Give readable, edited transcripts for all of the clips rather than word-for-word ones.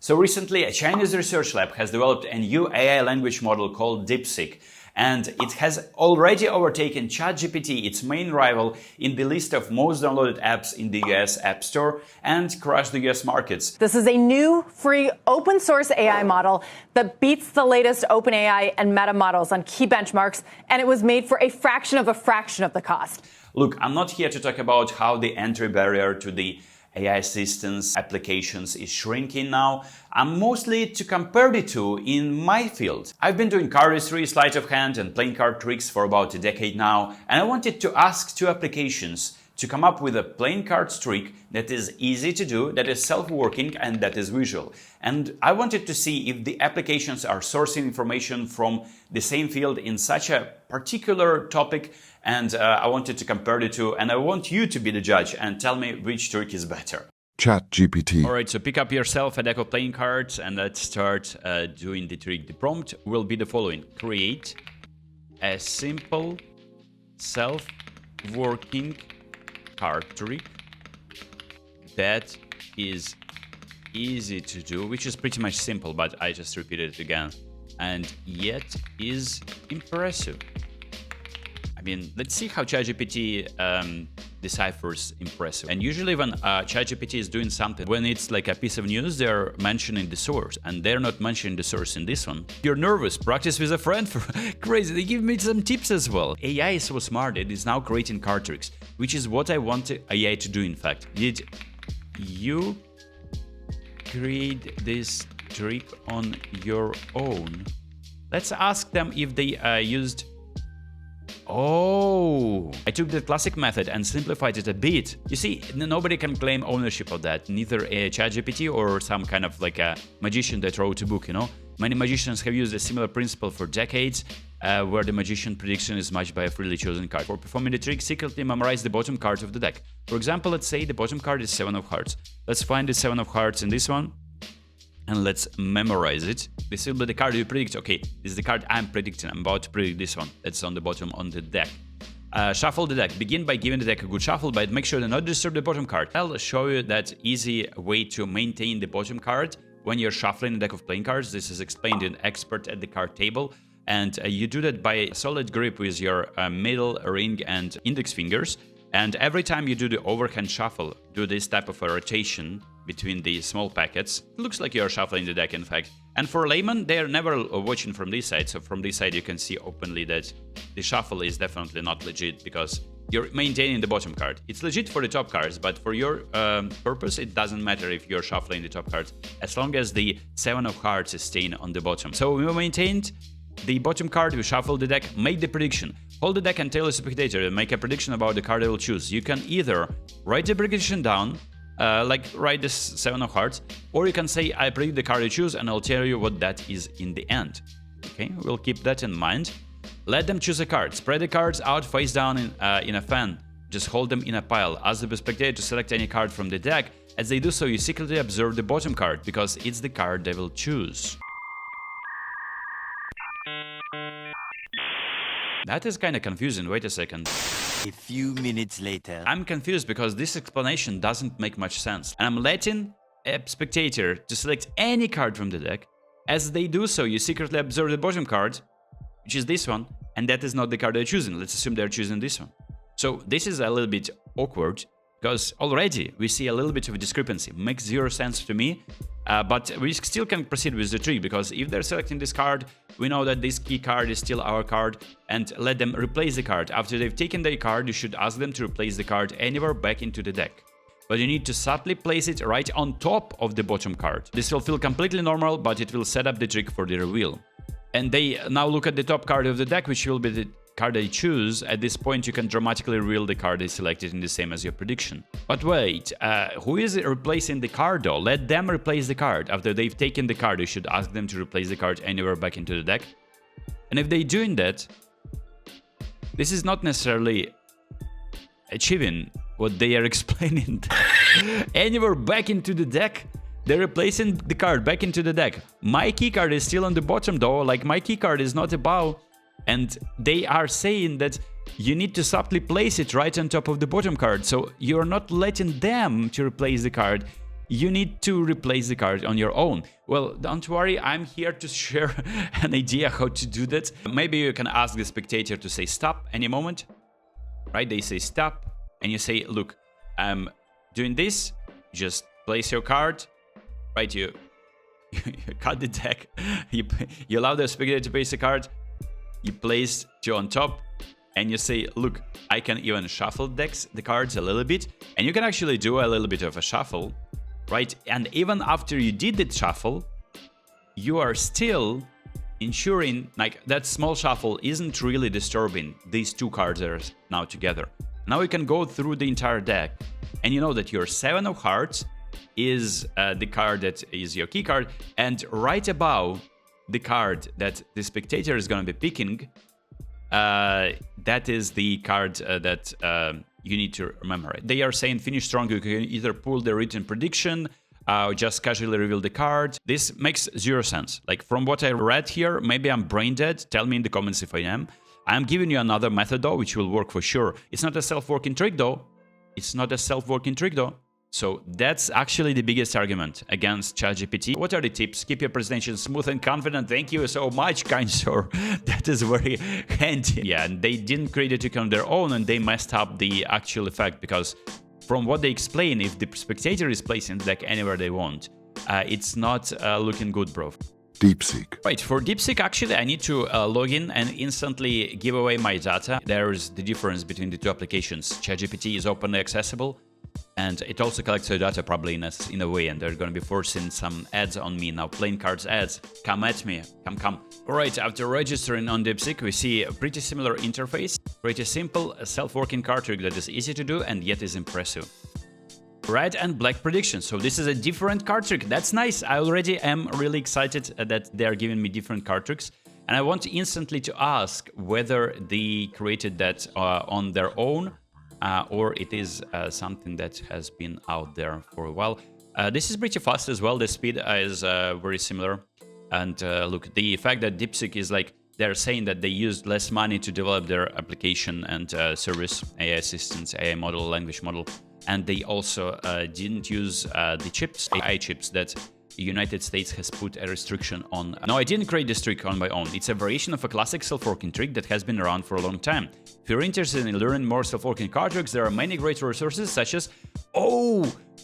So recently, a Chinese research lab has developed a new AI language model called DeepSeek, and it has already overtaken ChatGPT, its main rival, in the list of most downloaded apps in the US App Store and crushed the US markets. This is a new, free, open source AI model that beats the latest OpenAI and Meta models on key benchmarks, and it was made for a fraction of the cost. Look, I'm not here to talk about how the entry barrier to the AI assistance applications is shrinking now. I'm mostly to compare the two in my field. I've been doing cardistry, sleight of hand and playing card tricks for about a decade now, and I wanted to ask two applications to come up with a playing cards trick that is easy to do, that is self-working and that is visual. And I wanted to see if the applications are sourcing information from the same field in such a particular topic, and I wanted to compare the two, and I want you to be the judge and tell me which trick is better. ChatGPT. Alright, so pick up yourself a deck of playing cards and let's start doing the trick. The prompt will be the following. Create a simple self-working card trick that is easy to do, which is pretty much simple, but I just repeated it again, and yet is impressive. I mean, let's see how ChatGPT deciphers impressive. And usually when ChatGPT is doing something, when it's like a piece of news, they're mentioning the source, and they're not mentioning the source in this one. If you're nervous, practice with a friend. For crazy, they give me some tips as well. AI is so smart, it is now creating card tricks, which is what I want AI to do, in fact. Did you create this trick on your own? Let's ask them if they used... Oh, I took the classic method and simplified it a bit. You see, nobody can claim ownership of that, neither a ChatGPT or some kind of like a magician that wrote a book, you know? Many magicians have used a similar principle for decades, where the magician prediction is matched by a freely chosen card. For performing the trick, secretly memorize the bottom card of the deck. For example, let's say the bottom card is 7 of hearts. Let's find the 7 of hearts in this one, and let's memorize it. This will be the card you predict. Okay, this is the card I'm predicting. I'm about to predict this one. It's on the bottom on the deck. Shuffle the deck. Begin by giving the deck a good shuffle, but make sure to not disturb the bottom card. I'll show you that easy way to maintain the bottom card when you're shuffling a deck of playing cards. This is explained in Expert at the Card Table. And you do that by solid grip with your middle, ring, and index fingers. And every time you do the overhand shuffle, do this type of a rotation between the small packets. It looks like you're shuffling the deck, in fact. And for layman, they're never watching from this side. So from this side, you can see openly that the shuffle is definitely not legit because you're maintaining the bottom card. It's legit for the top cards, but for your purpose, it doesn't matter if you're shuffling the top cards, as long as the 7 of hearts is staying on the bottom. So we maintained the bottom card, we shuffle the deck, make the prediction. Hold the deck and tell the spectator and make a prediction about the card they will choose. You can either write the prediction down, like write this 7 of hearts, or you can say, I predict the card you choose and I'll tell you what that is in the end. Okay, we'll keep that in mind. Let them choose a card. Spread the cards out face down in a fan. Just hold them in a pile. Ask the spectator to select any card from the deck. As they do so, you secretly observe the bottom card, because it's the card they will choose. That is kind of confusing. Wait a second. A few minutes later. I'm confused because this explanation doesn't make much sense. And I'm letting a spectator to select any card from the deck. As they do so, you secretly observe the bottom card, which is this one, and that is not the card they're choosing. Let's assume they're choosing this one. So this is a little bit awkward, because already we see a little bit of a discrepancy. Makes zero sense to me, but we still can proceed with the trick, because if they're selecting this card, we know that this key card is still our card, and let them replace the card. After they've taken their card, you should ask them to replace the card anywhere back into the deck. But you need to subtly place it right on top of the bottom card. This will feel completely normal, but it will set up the trick for the reveal. And they now look at the top card of the deck, which will be the card they choose. At this point, you can dramatically reveal the card they selected in the same as your prediction. But wait, who is replacing the card though? Let them replace the card. After they've taken the card, you should ask them to replace the card anywhere back into the deck. And if they're doing that, this is not necessarily achieving what they are explaining. Anywhere back into the deck? They're replacing the card back into the deck. My keycard is still on the bottom though, like my keycard is not above. And they are saying that you need to subtly place it right on top of the bottom card. So you're not letting them to replace the card. you need to replace the card on your own. Well, don't worry, I'm here to share an idea how to do that. Maybe you can ask the spectator to say stop any moment, right? They say stop, and you say, look, I'm doing this, just place your card, right? You cut the deck, you allow the spectator to place the card, you place it on top, and you say, look, I can even shuffle the cards a little bit, and you can actually do a little bit of a shuffle, right? And even after you did the shuffle, you are still ensuring like that small shuffle isn't really disturbing these two cards that are now together. Now you can go through the entire deck, and you know that your 7 of hearts is the card that is your key card, and right above the card that the spectator is going to be picking, that is the card that you need to remember. They are saying finish strong. You can either pull the written prediction, just casually reveal the card. This makes zero sense. Like from what I read here, maybe I'm brain dead. Tell me in the comments if I am. I'm giving you another method though, which will work for sure. It's not a self-working trick though. So that's actually the biggest argument against ChatGPT. What are the tips? Keep your presentation smooth and confident. Thank you so much, kind sir. That is very handy. Yeah, and they didn't create a trick on their own, and they messed up the actual effect, because from what they explain, if the spectator is placing the deck anywhere they want, it's not looking good, bro. DeepSeek. Right, for DeepSeek, actually, I need to log in and instantly give away my data. There's the difference between the two applications. ChatGPT is openly accessible, and it also collects your data probably in a way, and they're going to be forcing some ads on me now. Playing cards ads. Come at me. Come. Alright, after registering on DeepSeek, we see a pretty similar interface. Pretty simple, a self-working card trick that is easy to do and yet is impressive. Red and black prediction. So this is a different card trick. That's nice. I already am really excited that they are giving me different card tricks. And I want instantly to ask whether they created that on their own, or it is something that has been out there for a while. This is pretty fast as well. The speed is very similar. And look, the fact that DeepSeek is like, they're saying that they used less money to develop their application and service, AI assistants, AI model, language model. And they also didn't use the chips, AI chips that the United States has put a restriction on. No, I didn't create this trick on my own. It's a variation of a classic self-working trick that has been around for a long time. If you're interested in learning more self-working card tricks, there are many great resources such as,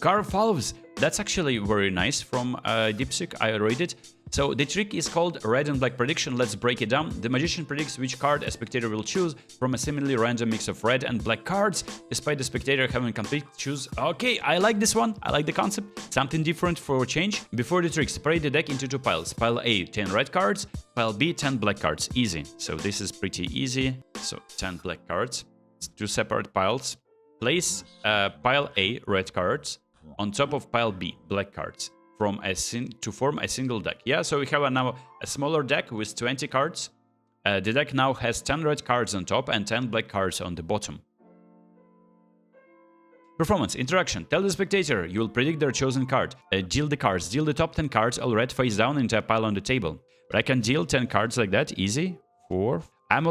card follows. That's actually very nice from DeepSeek. I read it. So the trick is called red and black prediction. Let's break it down. The magician predicts which card a spectator will choose from a seemingly random mix of red and black cards, despite the spectator having complete choose. Okay, I like this one. I like the concept. Something different for a change. Before the trick, separate the deck into two piles. Pile A, 10 red cards. Pile B, 10 black cards. Easy. So this is pretty easy. So 10 black cards. It's two separate piles. Place pile A, red cards, on top of pile B, black cards. To form a single deck. Yeah, so we have now a smaller deck with 20 cards. The deck now has 10 red cards on top and 10 black cards on the bottom. Performance. Interaction. Tell the spectator you will predict their chosen card. Deal the cards. Deal the top 10 cards all red face down into a pile on the table. But I can deal 10 cards like that. Easy. 4. I'm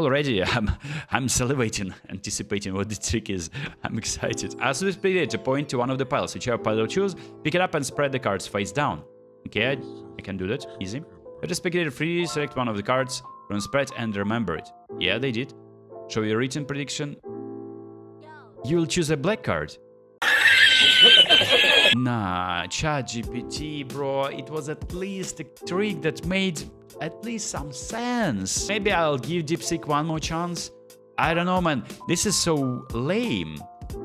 salivating, anticipating what the trick is. I'm excited. Ask the spectator to point to one of the piles. Whichever pile you choose, pick it up and spread the cards face down. Okay, I can do that. Easy. Let the spectator freely select one of the cards from spread and remember it. Yeah, they did. Show your written prediction. You will choose a black card. Nah, ChatGPT, bro. It was at least a trick that made at least some sense. Maybe I'll give DeepSeek one more chance. I don't know, man. This is so lame.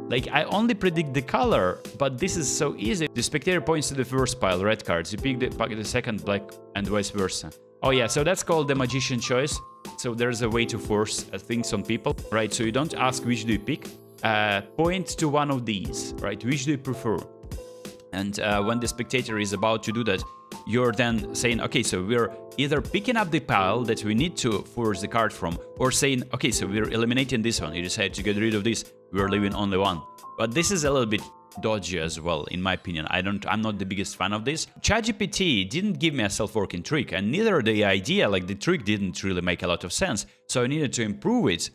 Like, I only predict the color, but this is so easy. The spectator points to the first pile, red cards. You pick the second, black, and vice versa. Oh yeah, so that's called the magician choice. So there's a way to force things on people, right? So you don't ask which do you pick. Point to one of these, right? Which do you prefer? And when the spectator is about to do that, you're then saying, okay, so we're either picking up the pile that we need to force the card from, or saying, okay, so we're eliminating this one. You decide to get rid of this. We're leaving only one. But this is a little bit dodgy as well, in my opinion. I'm not the biggest fan of this. ChatGPT didn't give me a self-working trick, and neither the idea, like the trick didn't really make a lot of sense. So I needed to improve it.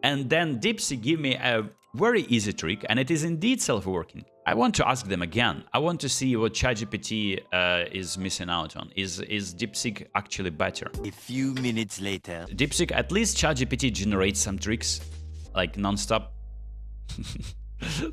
And then DeepSeek gave me a very easy trick, and it is indeed self-working. I want to ask them again. I want to see what ChatGPT is missing out on. Is DeepSeek actually better? A few minutes later. DeepSeek, at least ChatGPT generates some tricks, like non-stop.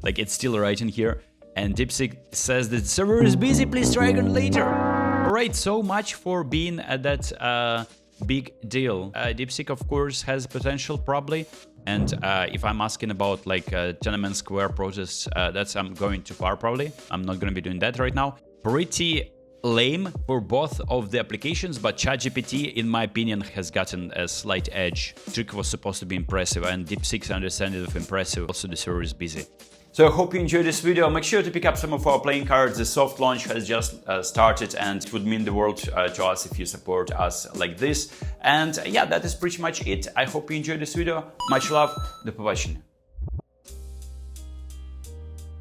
Like it's still right in here. And DeepSeek says that server is busy, please try again later. Alright, so much for being at that big deal. DeepSeek, of course, has potential probably. And if I'm asking about like Tiananmen Square protests, I'm going too far probably. I'm not going to be doing that right now. Pretty lame for both of the applications, but ChatGPT, in my opinion, has gotten a slight edge. Trick was supposed to be impressive, and DeepSeek's understanding of impressive. Also, the server is busy. So I hope you enjoyed this video. Make sure to pick up some of our playing cards. The soft launch has just started, and it would mean the world to us if you support us like this. And yeah, that is pretty much it. I hope you enjoyed this video. Much love. До побачення.